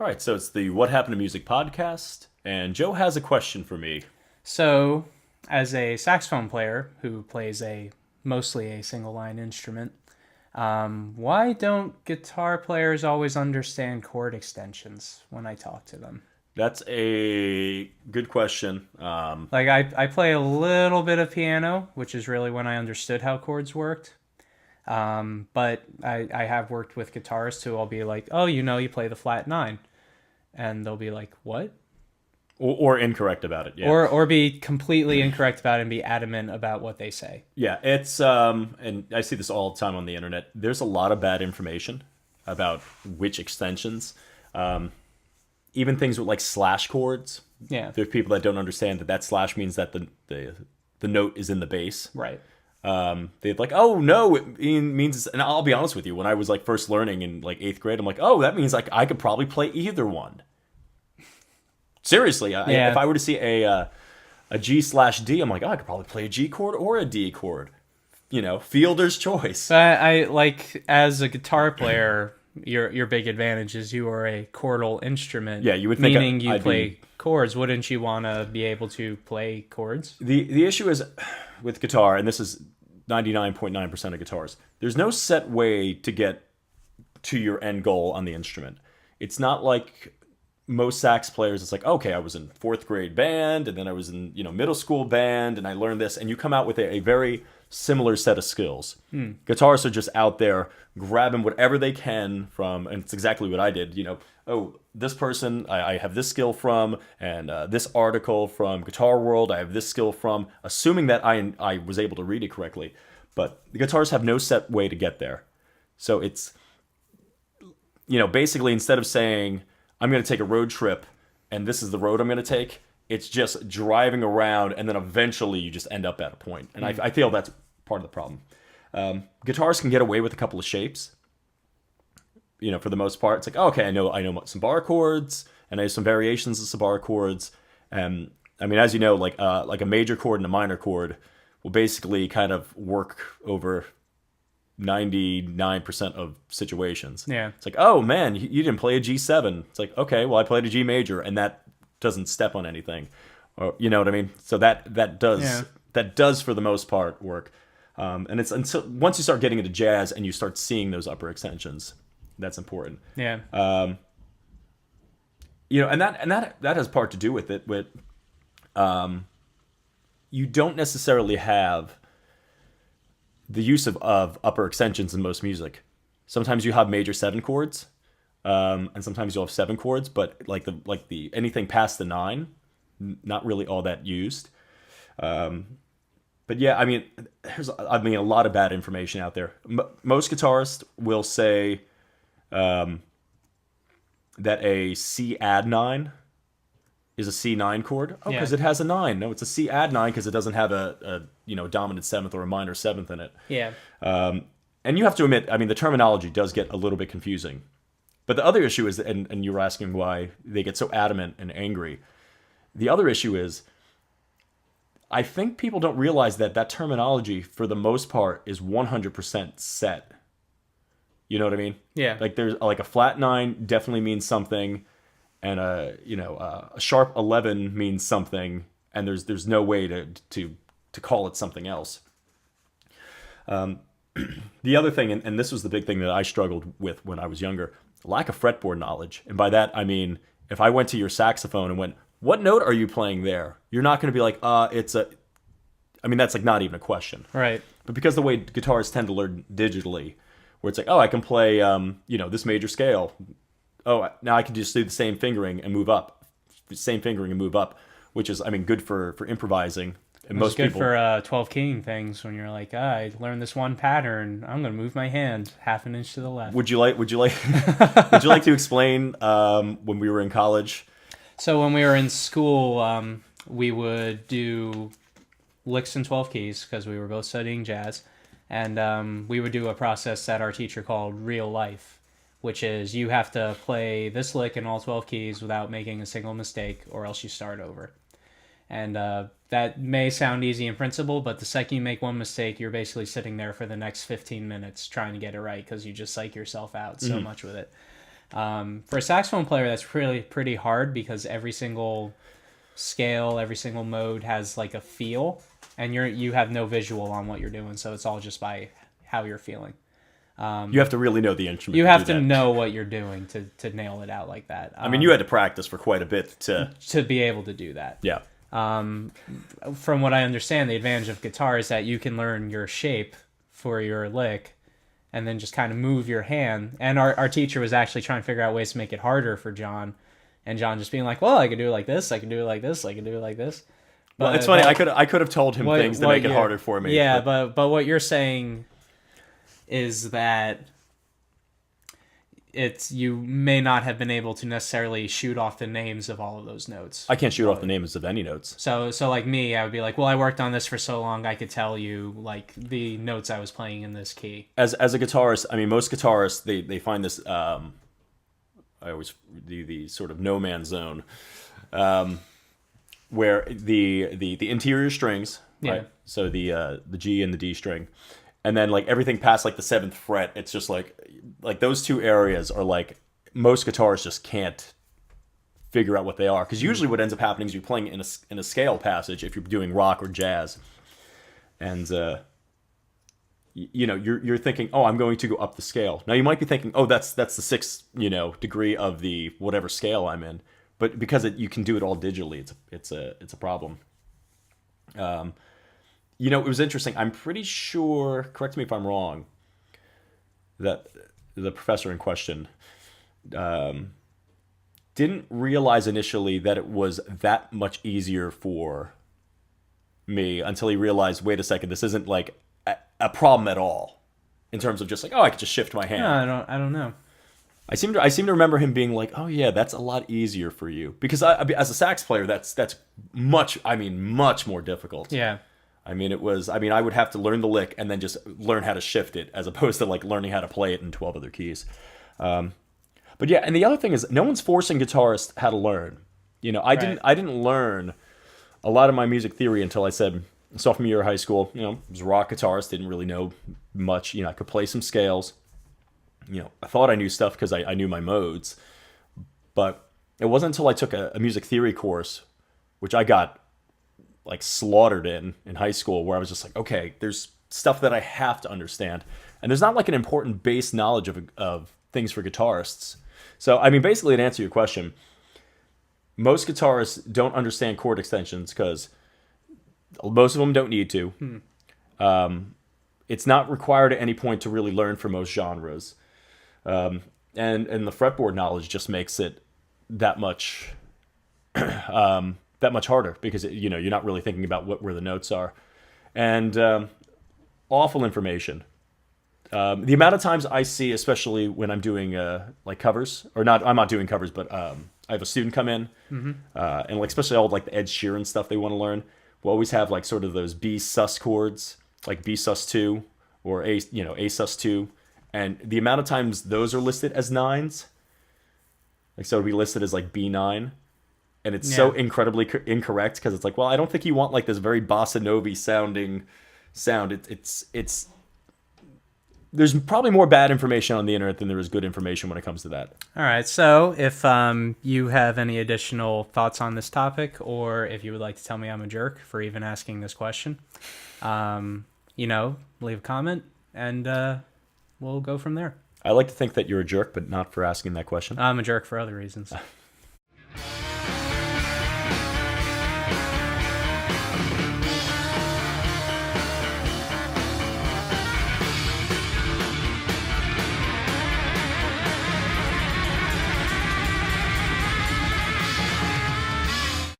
All right, so it's the What Happened to Music podcast, and Joe has a question for me. So, as a saxophone player who plays mostly a single line instrument, why don't guitar players always understand chord extensions when I talk to them? That's a good question. Like, I play a little bit of piano, which is really when I understood how chords worked. But I have worked with guitarists who I'll be like, oh, you play the flat nine. And they'll be like, what? Or incorrect about it, yeah. Or be completely incorrect about it and be adamant about what they say. Yeah, it's, and I see this all the time on the internet. There's a lot of bad information about which extensions. Even things with like slash chords. Yeah. There's people that don't understand that slash means that the note is in the bass. Right. They'd like, oh no, it means, and I'll be honest with you, when I was like first learning in like 8th grade, I'm like, oh, that means like I could probably play either one. Seriously, if I were to see a G/D, I'm like, oh, I could probably play a G chord or a D chord. Fielder's choice. I like, as a guitar player, your big advantage is you are a chordal instrument. Yeah, you would think meaning you play chords. Wouldn't you want to be able to play chords? The issue is with guitar, and this is 99.9% of guitars, there's no set way to get to your end goal on the instrument. It's not like most sax players. It's like, okay, I was in 4th grade band, and then I was in middle school band, and I learned this, and you come out with a very similar set of skills. Guitarists are just out there grabbing whatever they can from, and it's exactly what I did. Oh, this person I have this skill from, and this article from Guitar World I have this skill from, assuming that I was able to read it correctly. But the guitarists have no set way to get there. So it's, basically, instead of saying, I'm going to take a road trip, and this is the road I'm going to take, it's just driving around, and then eventually you just end up at a point. And I feel that's part of the problem. Guitarists can get away with a couple of shapes. For the most part, it's like, okay, I know some bar chords, and I have some variations of some bar chords. As you know, like a major chord and a minor chord will basically kind of work over 99% of situations. Yeah. It's like, oh man, you didn't play a G7. It's like, okay, well I played a G major, and that doesn't step on anything, or you know what I mean. So that does for the most part work. And it's until once you start getting into jazz and you start seeing those upper extensions, that's important. Yeah. And that has part to do with it. With you don't necessarily have the use of upper extensions in most music. Sometimes you have major 7 chords, and sometimes you'll have 7 chords, but like the anything past the 9, not really all that used. But yeah, there's a lot of bad information out there. Most guitarists will say that a C add 9 is a C9 chord. Oh, because it has a 9. No, it's a C add 9 because it doesn't have a dominant 7th or a minor 7th in it. Yeah. And you have to admit, the terminology does get a little bit confusing. But the other issue is, and you were asking why they get so adamant and angry. The other issue is, I think people don't realize that terminology, for the most part, is 100% set. You know what I mean? Yeah. Like there's like a flat 9 definitely means something, and a sharp 11 means something, and there's no way to call it something else. The other thing, and this was the big thing that I struggled with when I was younger, lack of fretboard knowledge. And by that, I mean, if I went to your saxophone and went, what note are you playing there? You're not going to be like, that's like not even a question. Right. But because the way guitarists tend to learn digitally, where it's like, oh, I can play, this major scale. Oh, now I can just do the same fingering and move up. Which is, good for improvising. And most people, for 12 keying things, when you're like, I learned this one pattern, I'm going to move my hand half an inch to the left. Would you like to explain when we were in college? So when we were in school, we would do licks in 12 keys because we were both studying jazz. And we would do a process that our teacher called real life, which is you have to play this lick in all 12 keys without making a single mistake, or else you start over. And that may sound easy in principle, but the second you make one mistake, you're basically sitting there for the next 15 minutes trying to get it right because you just psych yourself out so much with it. For a saxophone player, that's really pretty hard because every single scale, every single mode has like a feel, and you have no visual on what you're doing, so it's all just by how you're feeling. You have to really know the instrument. You to have do to that. know what you're doing to nail it out like that. I mean, you had to practice for quite a bit to be able to do that. Yeah. From what I understand, the advantage of guitar is that you can learn your shape for your lick and then just kind of move your hand. And our teacher was actually trying to figure out ways to make it harder for John. And John just being like, well, I can do it like this, I can do it like this, I can do it like this. Well, it's funny. I could have told him things to make it harder for me. Yeah, but what you're saying is that you may not have been able to necessarily shoot off the names of all of those notes. I can't shoot off the names of any notes. So like me, I would be like, well, I worked on this for so long, I could tell you like the notes I was playing in this key. As a guitarist, I mean, most guitarists they find this. I always the sort of no man's zone, where the interior strings, right? Yeah. So the G and the D string, and then like everything past like the 7th fret, it's just like those two areas are like most guitarists just can't figure out what they are, because usually what ends up happening is you're playing in a scale passage if you're doing rock or jazz, and you're thinking, oh, I'm going to go up the scale. Now you might be thinking, oh, that's the 6th degree of the whatever scale I'm in, but because you can do it all digitally, it's a problem. It was interesting. I'm pretty sure, correct me if I'm wrong, that the professor in question didn't realize initially that it was that much easier for me until he realized, wait a second, this isn't like a problem at all in terms of just like, oh, I could just shift my hand. No, I don't know. I seem to remember him being like, oh yeah, that's a lot easier for you, because as a sax player, that's much more difficult. Yeah. I would have to learn the lick and then just learn how to shift it, as opposed to like learning how to play it in 12 other keys. But yeah, and the other thing is, no one's forcing guitarists how to learn. I didn't learn a lot of my music theory until I said sophomore year of high school. I was a rock guitarist, didn't really know much. I could play some scales. I thought I knew stuff because I knew my modes. But it wasn't until I took a music theory course, which I got like slaughtered in high school, where I was just like, okay, there's stuff that I have to understand, and there's not like an important base knowledge of things for guitarists. So basically, to answer your question, most guitarists don't understand chord extensions because most of them don't need to. It's not required at any point to really learn for most genres, and the fretboard knowledge just makes it that much harder, because you're not really thinking about where the notes are, and awful information. The amount of times I see, especially when I'm doing like covers, or not, I'm not doing covers, but I have a student come in, and like especially all like the Ed Sheeran stuff they want to learn. We'll always have like sort of those B sus chords, like B sus2 or A sus2, and the amount of times those are listed as 9s, like so it'll be listed as like B9. And it's so incredibly incorrect, because it's like, well, I don't think you want like this very bossa nova sounding sound. It's there's probably more bad information on the internet than there is good information when it comes to that. All right. So if you have any additional thoughts on this topic, or if you would like to tell me I'm a jerk for even asking this question, leave a comment, and we'll go from there. I like to think that you're a jerk, but not for asking that question. I'm a jerk for other reasons.